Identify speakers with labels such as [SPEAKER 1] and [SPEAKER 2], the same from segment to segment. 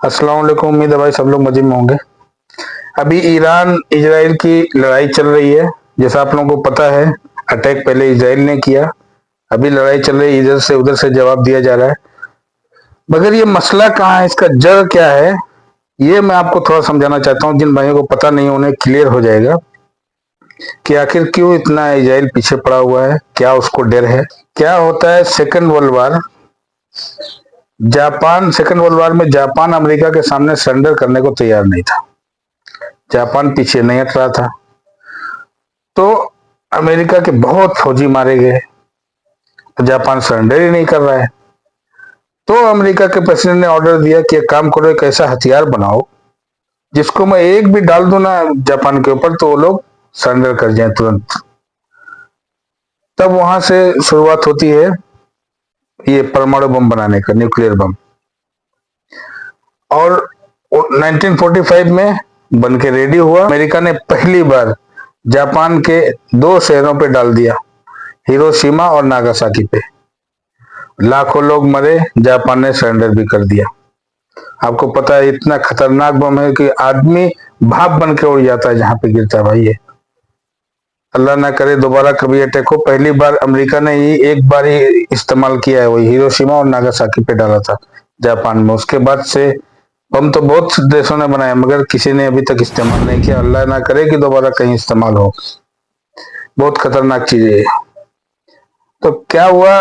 [SPEAKER 1] अस्सलाम वालेकुम। उम्मीद है भाई सब लोग मजे में होंगे। अभी ईरान इजराइल की लड़ाई चल रही है। जैसा आप लोगों को पता है, अटैक पहले इजराइल ने किया। अभी लड़ाई चल रही है, इधर से उधर से जवाब दिया जा रहा है। मगर ये मसला कहाँ है, इसका जड़ क्या है, ये मैं आपको थोड़ा समझाना चाहता हूँ। जिन भाइयों को पता नहीं उन्हें क्लियर हो जाएगा कि आखिर क्यों इतना इजराइल पीछे पड़ा हुआ है, क्या उसको डर है। क्या होता है, second world war, Japan second world war में जापान अमेरिका के सामने सरेंडर करने को तैयार नहीं था। जापान पीछे नहीं हट रहा था, तो अमेरिका के बहुत फौजी मारे गए। जापान सरेंडर ही नहीं कर रहा है, तो अमेरिका के प्रेसिडेंट ने ऑर्डर दिया कि एक काम करो, एक ऐसा हथियार बनाओ जिसको मैं एक भी डाल दूं ना जापान के ऊपर, तो वो लोग सरेंडर कर जाए तुरंत। तब वहां से शुरुआत होती है ये परमाणु बम बनाने का, न्यूक्लियर बम। और 1945 में बन के रेडी हुआ। अमेरिका ने पहली बार जापान के दो शहरों पे डाल दिया, हिरोशिमा और नागासाकी पे। लाखों लोग मरे, जापान ने सरेंडर भी कर दिया। आपको पता है इतना खतरनाक बम है कि आदमी भाप बन के उड़ जाता है जहां पे गिरता है भाई ये। अल्लाह ना करे दोबारा कभी अटैक हो। पहली बार अमेरिका ने ही एक बार ही इस्तेमाल किया है, वही हिरोशिमा और नागासाकी पे डाला था जापान में। उसके बाद से बम तो बहुत देशों ने बनाया, मगर किसी ने अभी तक इस्तेमाल नहीं किया। अल्लाह ना करे कि दोबारा कहीं इस्तेमाल हो। बहुत खतरनाक चीज है ये। तो क्या हुआ,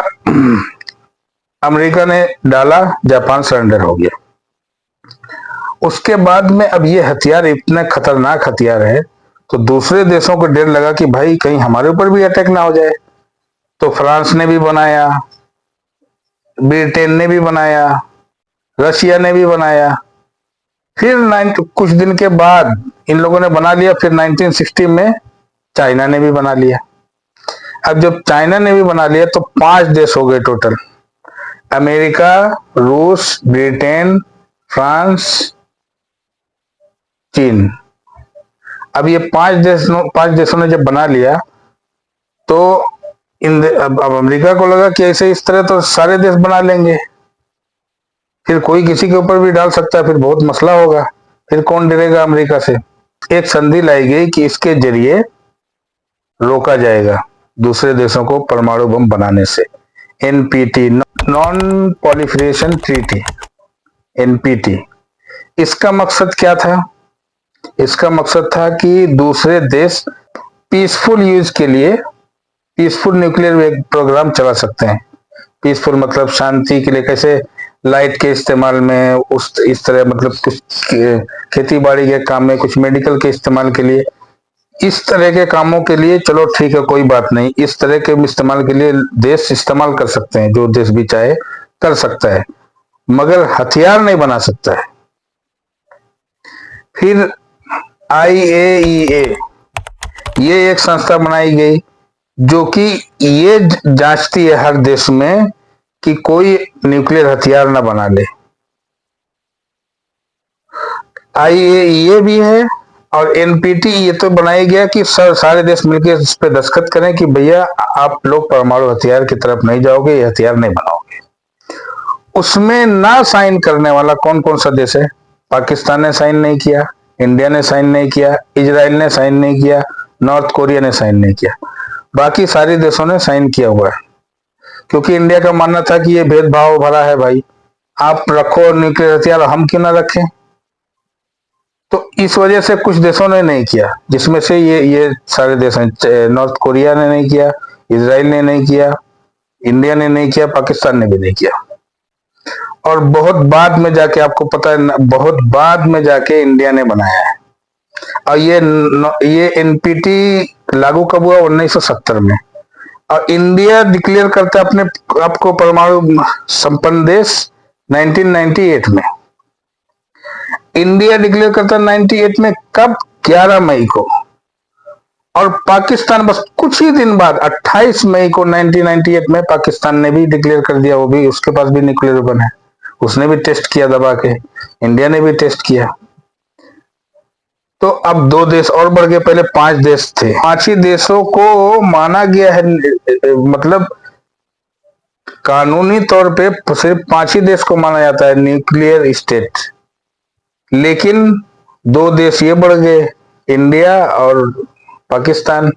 [SPEAKER 1] अमेरिका ने डाला, जापान सरेंडर हो गया। उसके बाद में अब ये हथियार इतना खतरनाक हथियार है, तो दूसरे देशों को डर लगा कि भाई कहीं हमारे ऊपर भी अटैक ना हो जाए। तो फ्रांस ने भी बनाया, ब्रिटेन ने भी बनाया, रशिया ने भी बनाया। फिर कुछ दिन के बाद इन लोगों ने बना लिया। फिर 1960 में चाइना ने भी बना लिया। अब जब चाइना ने भी बना लिया तो 5 देश हो गए टोटल: अमेरिका, रूस, ब्रिटेन, फ्रांस, चीन। अब ये 5 देशों ने जब बना लिया, तो अब अमेरिका को लगा कि ऐसे इस तरह तो सारे देश बना लेंगे, फिर कोई किसी के ऊपर भी डाल सकता है, फिर बहुत मसला होगा, फिर कौन डरेगा अमेरिका से। एक संधि लाई गई कि इसके जरिए रोका जाएगा दूसरे देशों को परमाणु बम बनाने से। NPT, non proliferation treaty, NPT. इसका मकसद क्या था? इसका मकसद था कि दूसरे देश पीसफुल यूज के लिए पीसफुल न्यूक्लियर प्रोग्राम चला सकते हैं। पीसफुल मतलब शांति के लिए, कैसे लाइट के इस्तेमाल में, उस इस तरह मतलब कुछ खेती बाड़ी के काम में, कुछ मेडिकल के इस्तेमाल के लिए, इस तरह के कामों के लिए चलो ठीक है, कोई बात नहीं। इस तरह के इस्तेमाल के लिए देश इस्तेमाल कर सकते हैं, जो देश भी चाहे कर सकता है, मगर हथियार नहीं बना सकता है। फिर आईएईए, ये एक संस्था बनाई गई जो कि ये जांचती है हर देश में कि कोई न्यूक्लियर हथियार ना बना ले। आईएईए भी है और एनपीटी ये तो बनाया गया कि सारे देश मिलकर इस पे दस्तखत करें कि भैया आप लोग परमाणु हथियार की तरफ नहीं जाओगे, ये हथियार नहीं बनाओगे। उसमें ना साइन करने वाला कौन कौन सा देश है? पाकिस्तान ने साइन नहीं किया, इंडिया ने साइन नहीं किया, इजराइल ने साइन नहीं किया, नॉर्थ कोरिया ने साइन नहीं किया। बाकी सारे देशों ने साइन किया हुआ है, क्योंकि इंडिया का मानना था कि ये भेदभाव भरा है भाई, आप रखो न्यूक्लियर हथियार, हम क्यों ना रखें। तो इस वजह से कुछ देशों ने नहीं किया, जिसमें से ये सारे देश हैं। नॉर्थ कोरिया ने नहीं किया, इजराइल ने नहीं किया, इंडिया ने नहीं किया, पाकिस्तान ने भी नहीं किया। और बहुत बाद में जाके, आपको पता है, बहुत बाद में जाके इंडिया ने बनाया है। और ये एनपीटी लागू कब हुआ? 1970 में। और इंडिया डिक्लेयर करता है अपने आपको परमाणु संपन्न देश 1998 में। इंडिया डिक्लेयर करता है 98 में, कब? 11 मई को। और पाकिस्तान बस कुछ ही दिन बाद 28 मई को 1998 में पाकिस्तान ने भी डिक्लेयर कर दिया। वो भी, उसके पास भी न्यूक्लियर वेपन है, उसने भी टेस्ट किया दबा के, इंडिया ने भी टेस्ट किया। तो अब 2 देश और बढ़ गए, पहले 5 देश थे। 5 ही देशों को माना गया है, मतलब कानूनी तौर पे सिर्फ 5 ही देश को माना जाता है न्यूक्लियर स्टेट। लेकिन दो देश ये बढ़ गए, इंडिया और पाकिस्तान,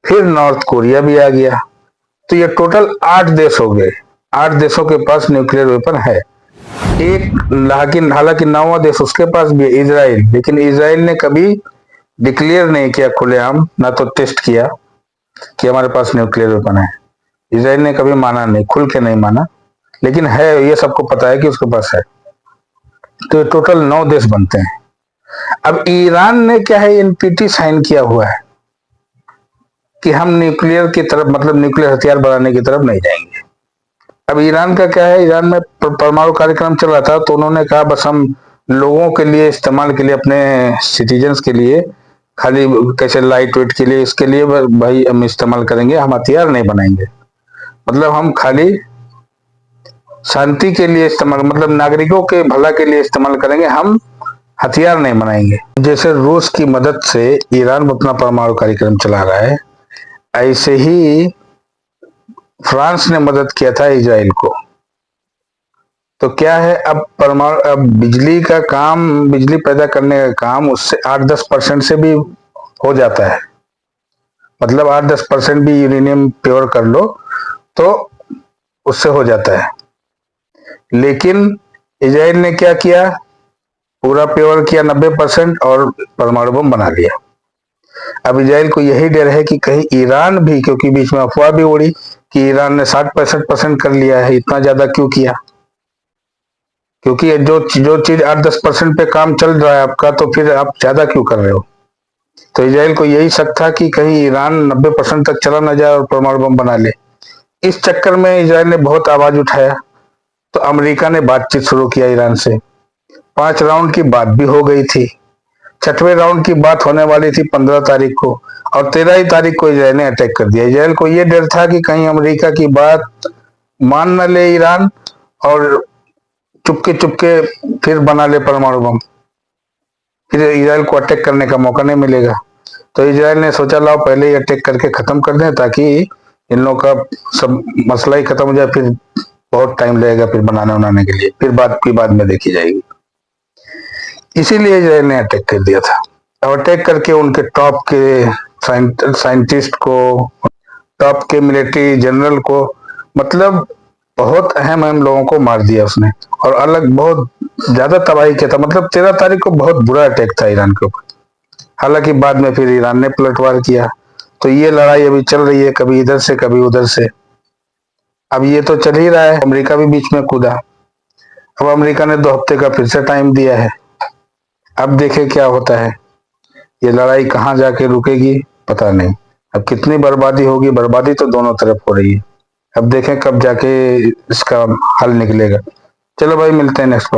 [SPEAKER 1] फिर नॉर्थ कोरिया भी आ गया। तो ये टोटल 8 देश हो गए। 8 देशों के पास न्यूक्लियर वेपन है। एक हालांकि हालांकि 9वां देश उसके पास भी है, इजराइल। लेकिन इजराइल ने कभी डिक्लेयर नहीं किया खुलेआम, ना तो टेस्ट किया कि हमारे पास न्यूक्लियर वेपन है। इजराइल ने कभी माना नहीं, खुल के नहीं माना, लेकिन है, ये सबको पता है कि उसके पास है। तो ये टोटल 9 देश बनते हैं। अब ईरान ने क्या है, एनपीटी साइन किया हुआ है कि हम न्यूक्लियर की तरफ, मतलब न्यूक्लियर हथियार बनाने की तरफ नहीं जाएंगे। अब ईरान का क्या है, ईरान में परमाणु कार्यक्रम चल रहा था, तो उन्होंने कहा बस हम लोगों के लिए इस्तेमाल के लिए, अपने सिटीजन्स के लिए, खाली कैसे लाइट वेट के लिए, इसके लिए भाई हम इस्तेमाल करेंगे, हम हथियार नहीं बनाएंगे। मतलब हम खाली शांति के लिए इस्तेमाल, मतलब नागरिकों के भला के लिए इस्तेमाल करेंगे, हम हथियार नहीं बनाएंगे। जैसे रूस की मदद से ईरान अपना परमाणु कार्यक्रम चला रहा है, ऐसे ही फ्रांस ने मदद किया था इजराइल को। तो क्या है, अब परमाणु, अब बिजली का काम, बिजली पैदा करने का काम उससे 8-10% से भी हो जाता है। मतलब 8-10% भी यूरेनियम प्योर कर लो तो उससे हो जाता है। लेकिन इजराइल ने क्या किया, पूरा प्योर किया 90% और परमाणु बम बना लिया। अब इजराइल को यही डर है कि कहीं ईरान भी, क्योंकि बीच में अफवाह भी उड़ी कि ईरान ने 60-65% कर लिया है, इतना ज्यादा क्यों किया? क्योंकि जो चीज 8-10% पे काम चल रहा है आपका, तो फिर आप ज्यादा क्यों कर रहे हो? तो इजराइल को यही शक था कि कहीं ईरान 90% तक चला न जाए और परमाणु बम बना ले। इस चक्कर में इजराइल ने बहुत आवाज उठाया, तो अमेरिका ने बातचीत शुरू किया ईरान से। 5 राउंड की बात भी हो गई थी। 6वें राउंड की बात होने वाली थी 15 तारीख को, और 13 ही तारीख को इजराइल ने अटैक कर दिया। इजराइल को यह डर था कि कहीं अमेरिका की बात मान न ले ईरान, और चुपके चुपके फिर बना ले परमाणु बम, फिर इजराइल को अटैक करने का मौका नहीं मिलेगा। तो इजराइल ने सोचा लाओ पहले ही अटैक करके खत्म कर दें, ताकि इन लोगों का सब मसला ही खत्म हो जाए। फिर बहुत टाइम लगेगा फिर बनाने बनाने के लिए, फिर बात की बाद में देखी जाएगी। इसीलिए इजराइल ने अटैक कर दिया था। और अटैक करके उनके टॉप के साइंटिस्ट को, टॉप के मिलिट्री जनरल को, मतलब बहुत अहम अहम लोगों को मार दिया उसने, और अलग बहुत ज्यादा तबाही किया था। मतलब 13 तारीख को बहुत बुरा अटैक था ईरान के ऊपर। हालांकि बाद में फिर ईरान ने पलटवार किया। तो ये लड़ाई अभी चल रही है, कभी इधर से कभी उधर से। अब ये तो चल ही रहा है, अमेरिका भी बीच में कूदा। अब अमेरिका ने 2 हफ्ते का फिर से टाइम दिया है। अब देखे क्या होता है, ये लड़ाई कहाँ जाके रुकेगी पता नहीं। अब कितनी बर्बादी होगी, बर्बादी तो दोनों तरफ हो रही है। अब देखें कब जाके इसका हल निकलेगा। चलो भाई, मिलते हैं नेक्स्ट